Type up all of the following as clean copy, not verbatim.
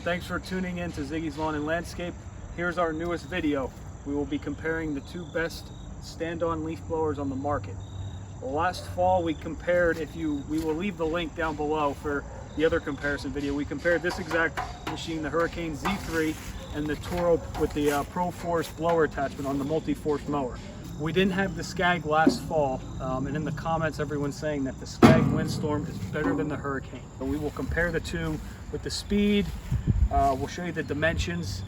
everyone, thanks for tuning in to Ziggy's Lawn and Landscape. Here's our newest video. We will be comparing the two best stand-on leaf blowers on the market. Last fall we compared, we will leave the link down below for the other comparison video. We compared this exact machine, the Hurricane Z3, and the Toro with the ProForce blower attachment on the Multiforce mower. We didn't have the Scag last fall, and in the comments everyone's saying that the Scag Windstorm is better than the Hurricane. So we will compare the two with the speed. We'll show you the dimensions,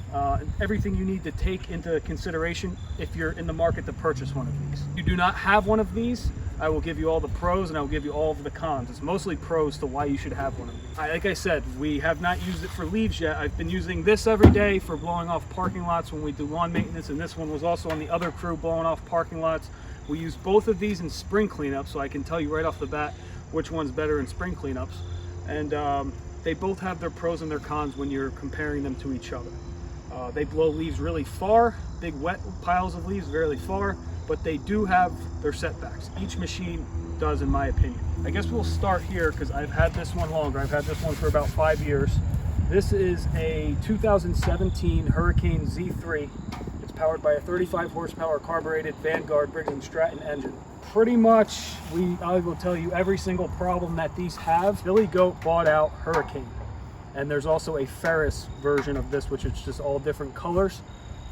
everything you need to take into consideration if you're in the market to purchase one of these. If you do not have one of these, I will give you all the pros and I will give you all of the cons. It's mostly pros to why you should have one of these. Like I said, we have not used it for leaves yet. I've been using this every day for blowing off parking lots when we do lawn maintenance, and this one was also on the other crew blowing off parking lots. We use both of these in spring cleanup, so I can tell you right off the bat which one's better in spring cleanups. And they both have their pros and their cons when you're comparing them to each other. They blow leaves really far, big wet piles of leaves really far, but they do have their setbacks. Each machine does, in my opinion. I guess we'll start here because I've had this one longer. I've had this one for about 5 years. This is a 2017 Hurricane Z3. It's powered by a 35 horsepower carbureted Vanguard Briggs & Stratton engine. Pretty much, I will tell you every single problem that these have. Billy Goat bought out Hurricane. And there's also a Ferris version of this, which is just all different colors.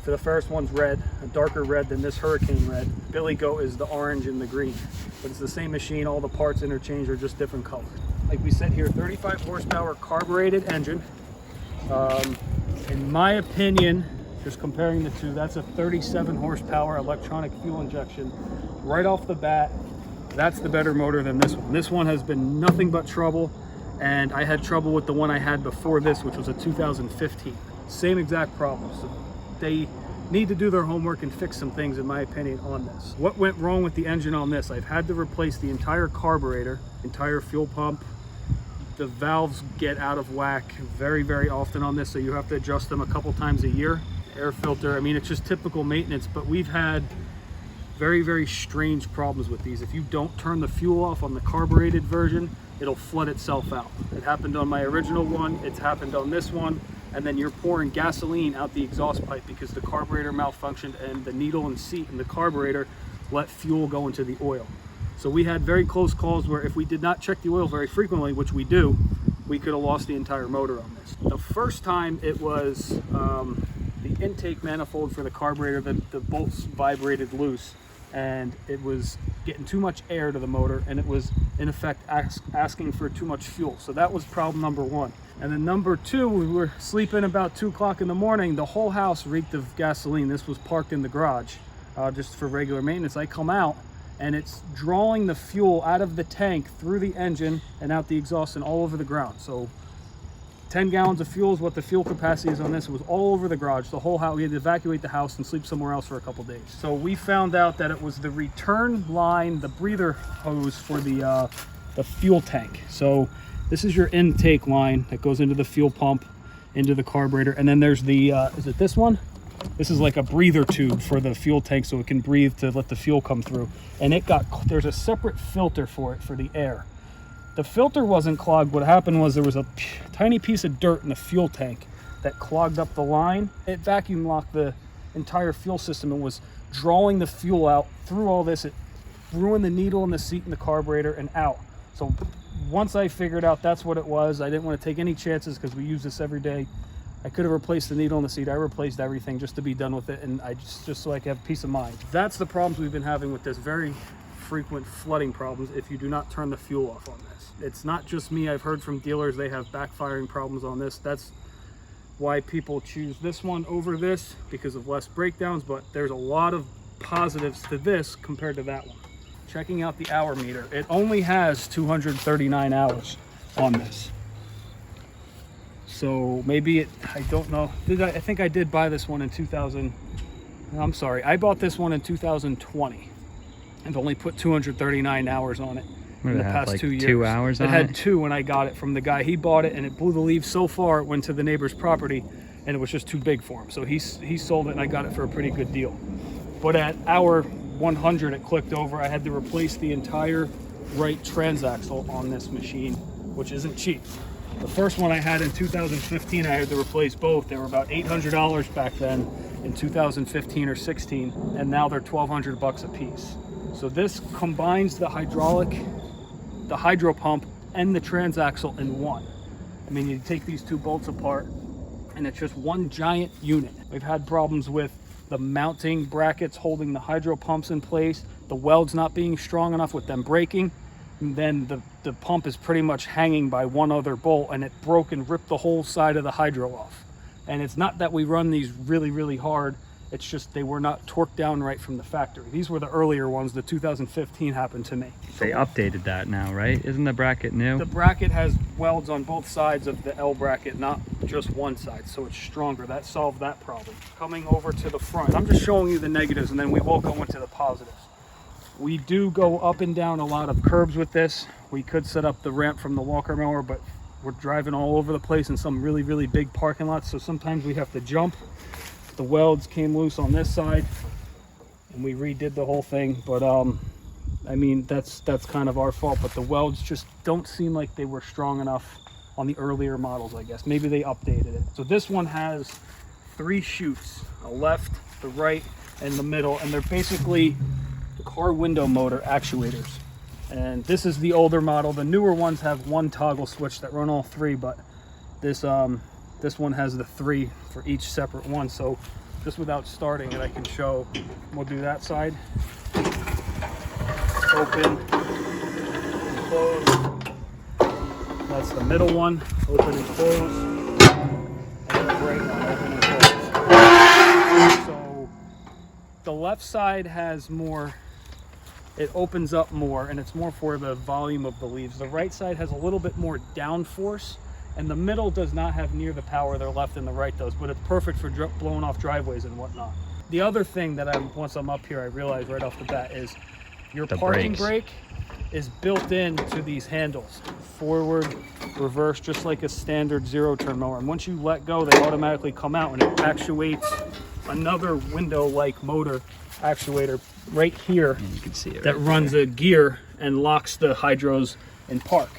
For the Ferris one's red, a darker red than this Hurricane red. Billy Goat is the orange and the green. But it's the same machine, all the parts interchange are just different colors. Like we said here, 35 horsepower carbureted engine. In my opinion, just comparing the two, that's a 37 horsepower electronic fuel injection. Right off the bat, that's the better motor than this one. This one has been nothing but trouble, and I had trouble with the one I had before this, which was a 2015. Same exact problems. So they need to do their homework and fix some things, in my opinion, on this. What went wrong with the engine on this? I've had to replace the entire carburetor, entire fuel pump. The valves get out of whack very, very often on this, so you have to adjust them a couple times a year. Air filter, I mean, it's just typical maintenance, but we've had very, very strange problems with these. If you don't turn the fuel off on the carbureted version, it'll flood itself out. It happened on my original one, it's happened on this one, and then you're pouring gasoline out the exhaust pipe because the carburetor malfunctioned and the needle and seat in the carburetor let fuel go into the oil. So we had very close calls where if we did not check the oil very frequently, which we do, we could have lost the entire motor on this. The first time it was the intake manifold for the carburetor, the bolts vibrated loose, and it was getting too much air to the motor, and it was in effect asking for too much fuel. So that was problem number one. And then number two, we were sleeping about 2 o'clock in the morning. The whole house reeked of gasoline. This was parked in the garage just for regular maintenance. I come out and it's drawing the fuel out of the tank through the engine and out the exhaust and all over the ground. So 10 gallons of fuel is what the fuel capacity is on this. It was all over the garage, the whole house. We had to evacuate the house and sleep somewhere else for a couple days. So we found out that it was the return line, the breather hose for the fuel tank. So this is your intake line that goes into the fuel pump, into the carburetor, and then there's the, is it this one? This is like a breather tube for the fuel tank so it can breathe to let the fuel come through. And there's a separate filter for it, for the air. The filter wasn't clogged. What happened was there was a tiny piece of dirt in the fuel tank that clogged up the line. It vacuum locked the entire fuel system and was drawing the fuel out through all this. It ruined the needle in the seat in the carburetor and out. So once I figured out that's what it was, I didn't want to take any chances because we use this every day. I could have replaced the needle in the seat. I replaced everything just to be done with it, and just so I could have peace of mind. That's the problems we've been having with this, very frequent flooding problems if you do not turn the fuel off on this. It's not just me. I've heard from dealers they have backfiring problems on this. That's why people choose this one over this, because of less breakdowns, but there's a lot of positives to this compared to that one. Checking out the hour meter, it only has 239 hours on this. So maybe I don't know. I think I did buy this one in 2000. I'm sorry, I bought this one in 2020 and only put 239 hours on it in the past like 2 years. 2 hours on it? It had 2 when I got it from the guy. He bought it and it blew the leaves so far it went to the neighbor's property and it was just too big for him. So he sold it and I got it for a pretty good deal. But at hour 100 it clicked over. I had to replace the entire right transaxle on this machine, which isn't cheap. The first one I had in 2015, I had to replace both. They were about $800 back then in 2015 or 16, and now they're $1,200 a piece. So this combines the hydraulic, the hydro pump, and the transaxle in one. I mean, you take these two bolts apart and it's just one giant unit. We've had problems with the mounting brackets holding the hydro pumps in place, the welds not being strong enough with them breaking, and then the pump is pretty much hanging by one other bolt, and it broke and ripped the whole side of the hydro off. And it's not that we run these really, really hard, it's just they were not torqued down right from the factory. These were the earlier ones. The 2015 happened to me. They updated that now, right? Isn't the bracket new? The bracket has welds on both sides of the L bracket, not just one side, so it's stronger. That solved that problem. Coming over to the front, I'm just showing you the negatives, and then we will go into the positives. We do go up and down a lot of curbs with this. We could set up the ramp from the walker mower, but we're driving all over the place in some really, really big parking lots, so sometimes we have to jump. The welds came loose on this side and we redid the whole thing, but I mean, that's kind of our fault, but the welds just don't seem like they were strong enough on the earlier models, I guess. Maybe they updated it. So this one has 3 chutes, a left, the right, and the middle, and they're basically car window motor actuators. And this is the older model. The newer ones have one toggle switch that run all 3, but this one has the 3 for each separate one. So just without starting it, I can show. We'll do that side. Open and close. That's the middle one. Open and close. And the right one, open and close. So the left side has more, it opens up more, and it's more for the volume of the leaves. The right side has a little bit more downforce, and the middle does not have near the power the left and the right does, but it's perfect for blowing off driveways and whatnot. The other thing that once I'm up here, I realized right off the bat is your parking brake is built into these handles. Forward, reverse, just like a standard zero-turn mower. And once you let go, they automatically come out, and it actuates another window-like motor actuator right here. And you can see it that right runs there. A gear and locks the hydros in park.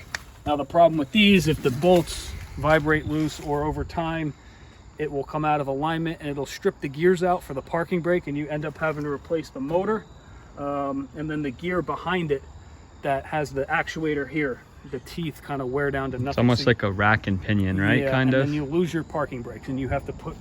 Now the problem with these, if the bolts vibrate loose or over time, it will come out of alignment and it'll strip the gears out for the parking brake, and you end up having to replace the motor and then the gear behind it that has the actuator here. The teeth kind of wear down to nothing. It's almost like a rack and pinion, right? Yeah, kind of. And then you lose your parking brakes, and you have to put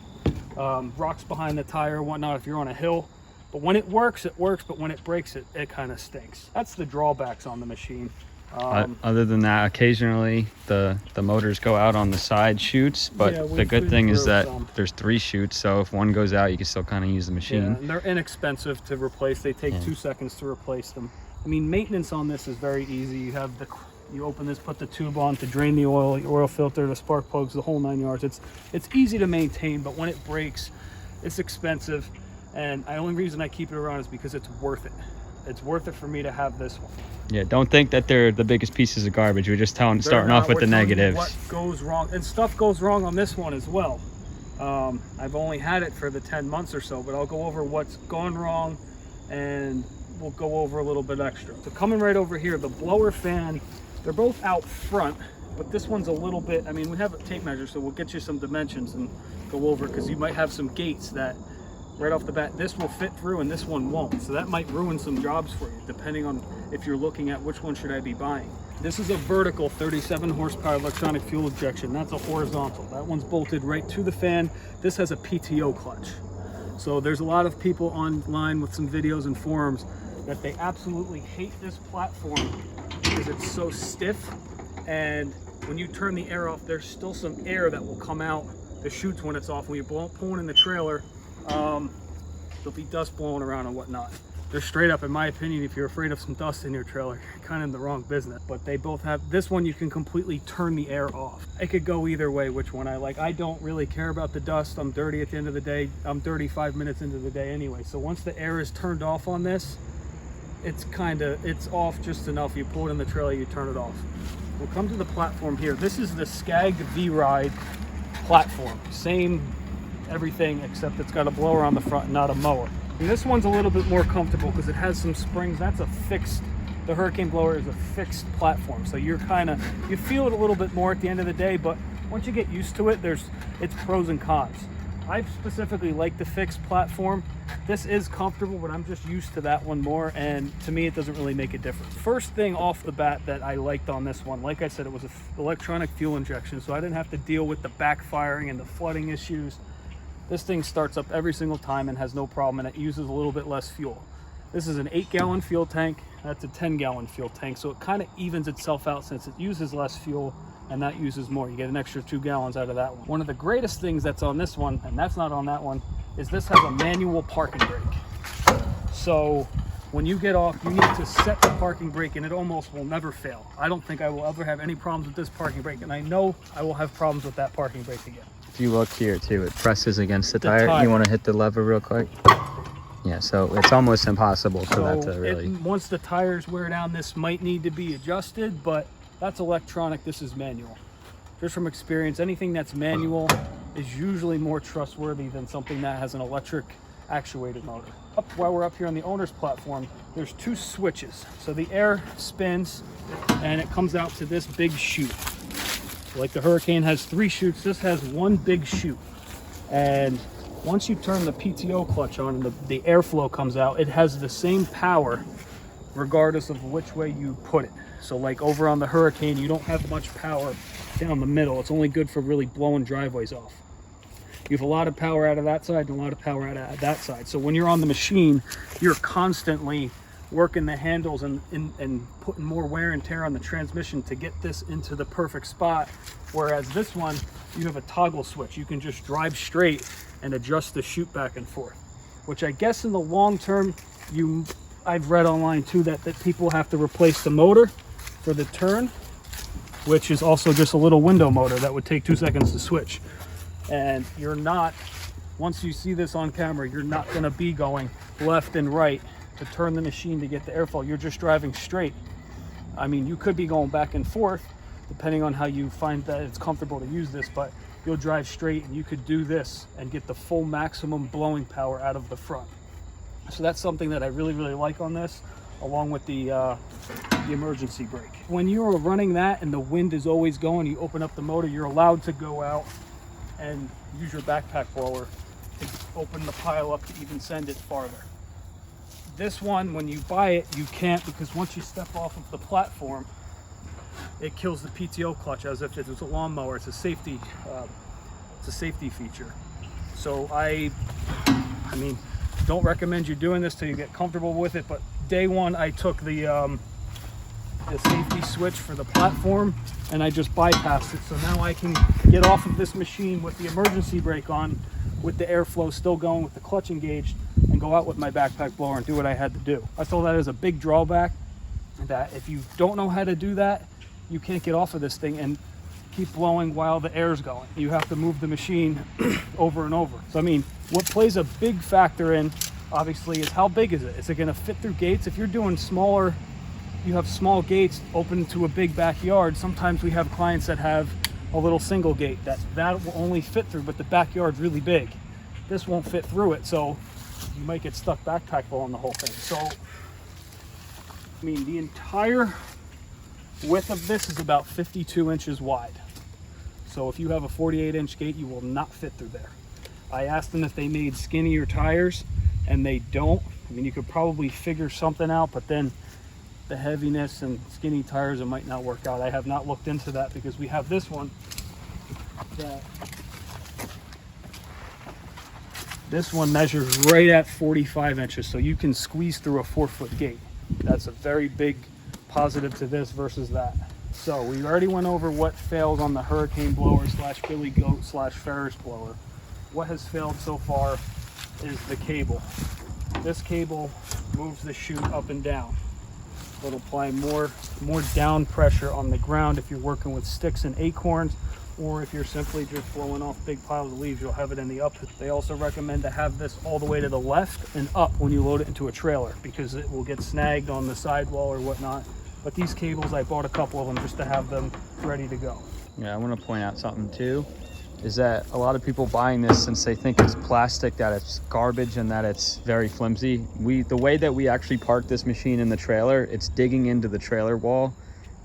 rocks behind the tire and whatnot if you're on a hill. But when it works, but when it breaks, it kind of stinks. That's the drawbacks on the machine. Other than that, occasionally the motors go out on the side chutes, but yeah, the good thing is that there's 3 chutes, so if one goes out, you can still kind of use the machine. Yeah, and they're inexpensive to replace. They take 2 seconds to replace them. I mean, maintenance on this is very easy. You open this, put the tube on to drain the oil, your oil filter, the spark plugs, the whole 9 yards. It's easy to maintain, but when it breaks, it's expensive. And the only reason I keep it around is because it's worth it. It's worth it for me to have this one. Yeah, don't think that they're the biggest pieces of garbage. We're just starting off with the negatives. What goes wrong, and stuff goes wrong on this one as well. I've only had it for the 10 months or so, but I'll go over what's gone wrong, and we'll go over a little bit extra. So coming right over here, the blower fan, they're both out front, but this one's a little bit, I mean, we have a tape measure, so we'll get you some dimensions and go over, because you might have some gates that right off the bat, this will fit through and this one won't. So that might ruin some jobs for you, depending on if you're looking at which one should I be buying. This is a vertical 37 horsepower electronic fuel injection. That's a horizontal. That one's bolted right to the fan. This has a PTO clutch. So there's a lot of people online with some videos and forums that they absolutely hate this platform because it's so stiff, and when you turn the air off, there's still some air that will come out the chutes when it's off. When you're pulling in the trailer, there'll be dust blowing around and whatnot. They're straight up, in my opinion, if you're afraid of some dust in your trailer, you're kind of in the wrong business. But they both have, this one you can completely turn the air off. It could go either way, which one I like. I don't really care about the dust. I'm dirty at the end of the day. I'm dirty 5 minutes into the day anyway. So once the air is turned off on this, it's off just enough. You pull it in the trailer, you turn it off. We'll come to the platform here. This is the Scag V-Ride platform. Same everything, except it's got a blower on the front, not a mower. And this one's a little bit more comfortable because it has some springs. That's a fixed the Hurricane blower is a fixed platform, so you feel it a little bit more at the end of the day, but once you get used to it, it's pros and cons. I specifically like the fixed platform. This is comfortable, but I'm just used to that one more, and to me it doesn't really make a difference. First thing off the bat that I liked on this one, like I said, it was an electronic fuel injection, so I didn't have to deal with the backfiring and the flooding issues. This thing starts up every single time and has no problem, and it uses a little bit less fuel. This is an 8-gallon fuel tank, that's a 10-gallon fuel tank, so it kind of evens itself out since it uses less fuel and that uses more. You get an extra 2 gallons out of that one. One of the greatest things that's on this one, and that's not on that one, is this has a manual parking brake. So when you get off, you need to set the parking brake, and it almost will never fail. I don't think I will ever have any problems with this parking brake, and I know I will have problems with that parking brake again. If you look here too, it presses against the tire. You want to hit the lever real quick? Yeah, so it's almost impossible for that to really... Once the tires wear down, this might need to be adjusted, but that's electronic, this is manual. Just from experience, anything that's manual is usually more trustworthy than something that has an electric actuated motor. While we're up here on the owner's platform, there's 2 switches. So the air spins and it comes out to this big chute. Like the Hurricane has 3 chutes, this has 1 big chute. And once you turn the PTO clutch on and the airflow comes out, it has the same power regardless of which way you put it. So like over on the Hurricane, you don't have much power down the middle. It's only good for really blowing driveways off. You have a lot of power out of that side and a lot of power out of that side. So when you're on the machine, you're constantly working the handles and putting more wear and tear on the transmission to get this into the perfect spot. Whereas this one, you have a toggle switch. You can just drive straight and adjust the chute back and forth, which I guess in the long term, I've read online too that people have to replace the motor for the turn, which is also just a little window motor that would take 2 seconds to switch. And you're not, once you see this on camera, you're not going to be going left and right to turn the machine to get the airflow. You're just driving straight. I mean, you could be going back and forth depending on how you find that it's comfortable to use this, but you'll drive straight and you could do this and get the full maximum blowing power out of the front. So that's something that I really, really like on this, along with the emergency brake. When you're running that and the wind is always going, you open up the motor, you're allowed to go out and use your backpack blower to open the pile up to even send it farther. This one, when you buy it, you can't, because once you step off of the platform, it kills the PTO clutch as if it was a lawnmower. It's a safety feature. So I mean, don't recommend you doing this till you get comfortable with it, but day one I took the safety switch for the platform and I just bypassed it, so now I can get off of this machine with the emergency brake on, with the airflow still going, with the clutch engaged, and go out with my backpack blower and do what I had to do. I saw that as a big drawback, that if you don't know how to do that, you can't get off of this thing and keep blowing while the air's going. You have to move the machine over and over. So I mean, what plays a big factor in, obviously, is how big is it? Is it gonna fit through gates? If you're doing smaller, you have small gates open to a big backyard. Sometimes we have clients that have a little single gate that will only fit through, but the backyard's really big. This won't fit through it, so you might get stuck backpack blowing the whole thing. So, I mean, the entire width of this is about 52 inches wide. So if you have a 48-inch gate, you will not fit through there. I asked them if they made skinnier tires, and they don't. I mean, you could probably figure something out, but then the heaviness and skinny tires, it might not work out. I have not looked into that, because we have this one that this one measures right at 45 inches, so you can squeeze through a 4-foot gate. That's a very big positive to this versus that. So we already went over what failed on the Hurricane blower / Billy Goat / Ferris blower. What has failed so far is the cable. This cable moves the chute up and down. It'll apply more down pressure on the ground if you're working with sticks and acorns, or if you're simply just blowing off big piles of leaves, you'll have it in the up. They also recommend to have this all the way to the left and up when you load it into a trailer, because it will get snagged on the sidewall or whatnot. But these cables, I bought a couple of them just to have them ready to go. Yeah, I want to point out something too. is that a lot of people buying this, since they think it's plastic, that it's garbage and that it's very flimsy. The way that we actually park this machine in the trailer, it's digging into the trailer wall,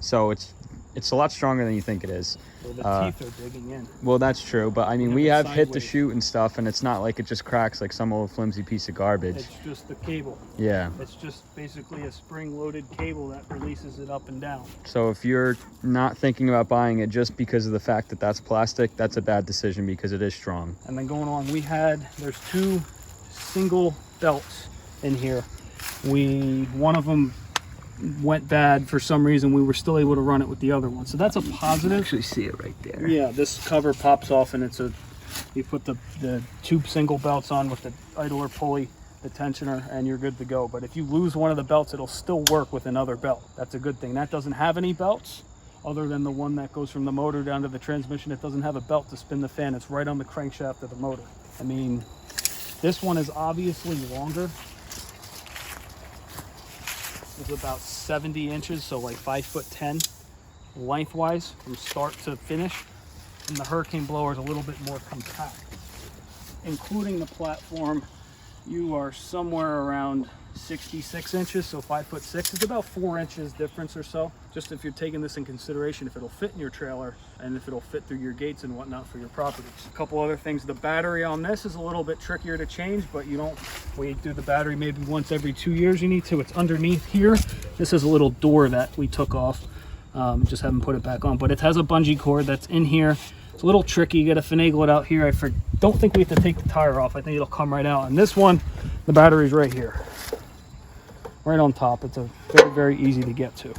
so it's a lot stronger than you think it is. Well, the teeth are digging in. Well, that's true, but I mean, we have hit the chute and stuff, and it's not like it just cracks like some old flimsy piece of garbage. It's just the cable. Yeah. It's just basically a spring-loaded cable that releases it up and down. So if you're not thinking about buying it just because of the fact that that's plastic, that's a bad decision because it is strong. And then going on, there's 2 single belts in here. One of them went bad for some reason. We were still able to run it with the other one, so that's a positive. You can actually see it right there. Yeah, this cover pops off, and you put the 2 single belts on with the idler pulley, the tensioner, and you're good to go. But if you lose one of the belts, it'll still work with another belt. That's a good thing. That doesn't have any belts other than the one that goes from the motor down to the transmission. It doesn't have a belt to spin the fan. It's right on the crankshaft of the motor. I mean, this one is obviously longer. It's about 70 inches, so like 5'10" lengthwise from start to finish. And the Hurricane blower is a little bit more compact. Including the platform, you are somewhere around 66 inches, so 5'6". It's about 4 inches difference or so. Just if you're taking this in consideration, if it'll fit in your trailer and if it'll fit through your gates and whatnot for your properties. A couple other things, the battery on this is a little bit trickier to change, but we do the battery maybe once every 2 years you need to. It's underneath here. This is a little door that we took off. Just haven't put it back on, but it has a bungee cord that's in here. It's a little tricky. You got to finagle it out here. Don't think we have to take the tire off. I think it'll come right out. And this one, the battery's right here, right on top. It's a very, very easy to get to.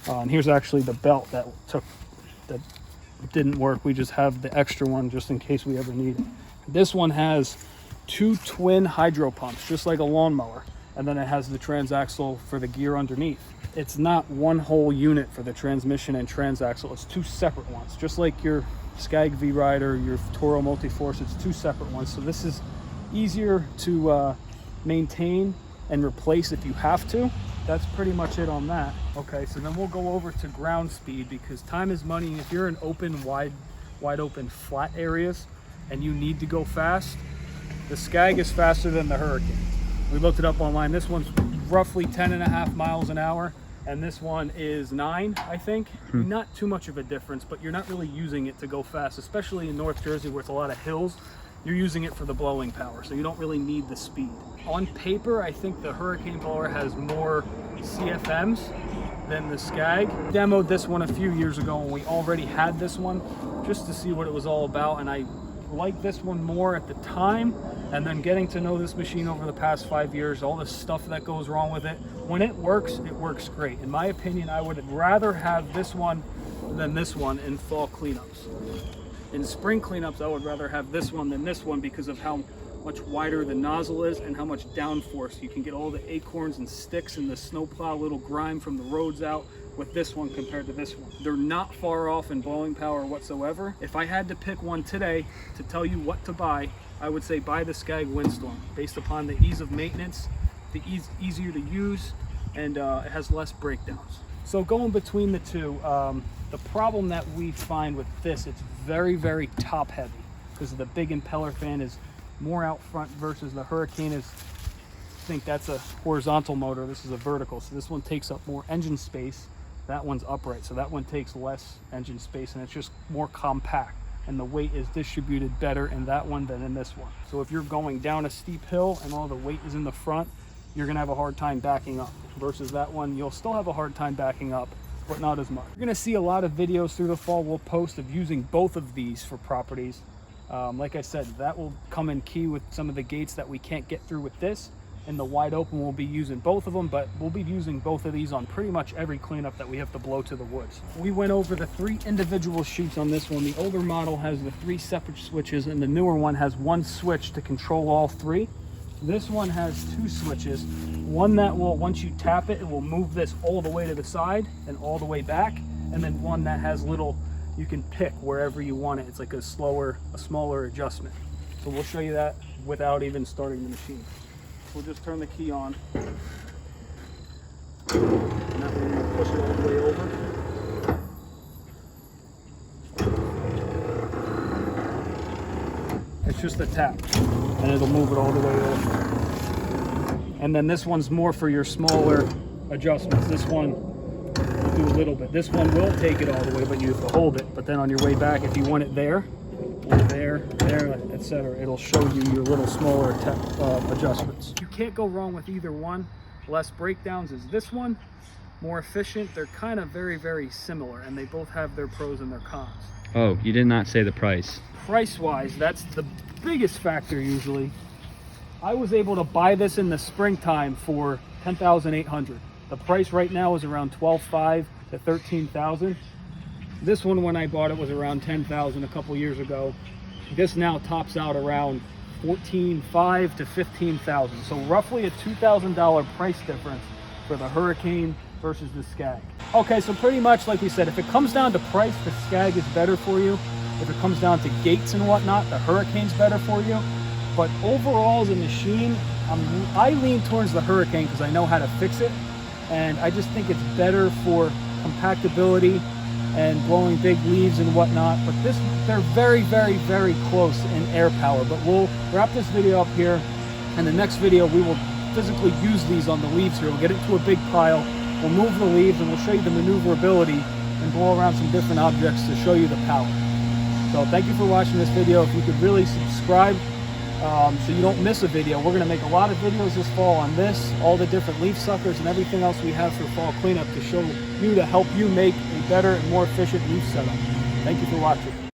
And here's actually the belt that didn't work. We just have the extra one just in case we ever need it. This one has 2 twin hydro pumps, just like a lawnmower. And then it has the transaxle for the gear underneath. It's not one whole unit for the transmission and transaxle. It's 2 separate ones, just like your Scag V-Ride, your Toro Multiforce. It's 2 separate ones. So this is easier to maintain and replace if you have to. That's pretty much it on that. Okay, so then we'll go over to ground speed, because time is money. If you're in open, wide open, flat areas and you need to go fast, the Scag is faster than the Hurricane. We looked it up online. This one's roughly 10.5 miles an hour, and this one is 9, I think. Not too much of a difference, but you're not really using it to go fast, especially in North Jersey where it's a lot of hills. You're using it for the blowing power, so you don't really need the speed. On paper, I think the Hurricane blower has more CFMs than the Scag. Demoed this one a few years ago, and we already had this one just to see what it was all about, and I liked this one more at the time. And then getting to know this machine over the past 5 years, all the stuff that goes wrong with it, when it works great. In my opinion, I would rather have this one than this one in fall cleanups. In spring cleanups, I would rather have this one than this one because of how much wider the nozzle is and how much downforce. You can get all the acorns and sticks and the snowplow little grime from the roads out with this one compared to this one. They're not far off in blowing power whatsoever. If I had to pick one today to tell you what to buy, I would say buy the Scag Windstorm, based upon the ease of maintenance, the easier to use, and it has less breakdowns. So going between the two, the problem that we find with this, it's very, very top heavy because the big impeller fan is more out front versus the Hurricane is, I think that's a horizontal motor, this is a vertical. So this one takes up more engine space, that one's upright. So that one takes less engine space and it's just more compact. And the weight is distributed better in that one than in this one. So if you're going down a steep hill and all the weight is in the front, you're gonna have a hard time backing up. Versus that one, you'll still have a hard time backing up, but not as much. You're gonna see a lot of videos through the fall we'll post of using both of these for properties. Like I said, that will come in key with some of the gates that we can't get through with this. In the wide open, we'll be using both of them, but we'll be using both of these on pretty much every cleanup that we have to blow to the woods. We went over the 3 individual chutes on this one. The older model has the 3 separate switches, and the newer one has 1 switch to control all 3. This one has 2 switches. One that will, once you tap it, it will move this all the way to the side and all the way back. And then one that has little, you can pick wherever you want it. It's like a smaller adjustment. So we'll show you that without even starting the machine. We'll just turn the key on. And that way we'll push it all the way over. It's just a tap, and it'll move it all the way over. And then this one's more for your smaller adjustments. This one will do a little bit. This one will take it all the way, but you have to hold it. But then on your way back, if you want it there, or there, etc., it'll show you your little smaller adjustments. You can't go wrong with either one. Less breakdowns is this one. More efficient. They're kind of very, very similar, and they both have their pros and their cons. Oh, you did not say the price. Price-wise, that's the biggest factor usually. I was able to buy this in the springtime for $10,800. The price right now is around $12,500 to $13,000. This one, when I bought it, was around $10,000 a couple years ago. This now tops out around $14,500 to $15,000. So roughly a $2,000 price difference for the Hurricane versus the Scag. Okay, so pretty much like we said, if it comes down to price, the Scag is better for you. If it comes down to gates and whatnot, the Hurricane's better for you. But overall as a machine, I lean towards the Hurricane because I know how to fix it. And I just think it's better for compactability and blowing big leaves and whatnot. But they're very, very, very close in air power. But we'll wrap this video up here. And the next video, we will physically use these on the leaves here. We'll get it to a big pile. We'll move the leaves and we'll show you the maneuverability and blow around some different objects to show you the power. So thank you for watching this video. If you could really subscribe so you don't miss a video. We're going to make a lot of videos this fall on this, all the different leaf suckers and everything else we have for fall cleanup to show you, to help you make a better and more efficient leaf setup. Thank you for watching.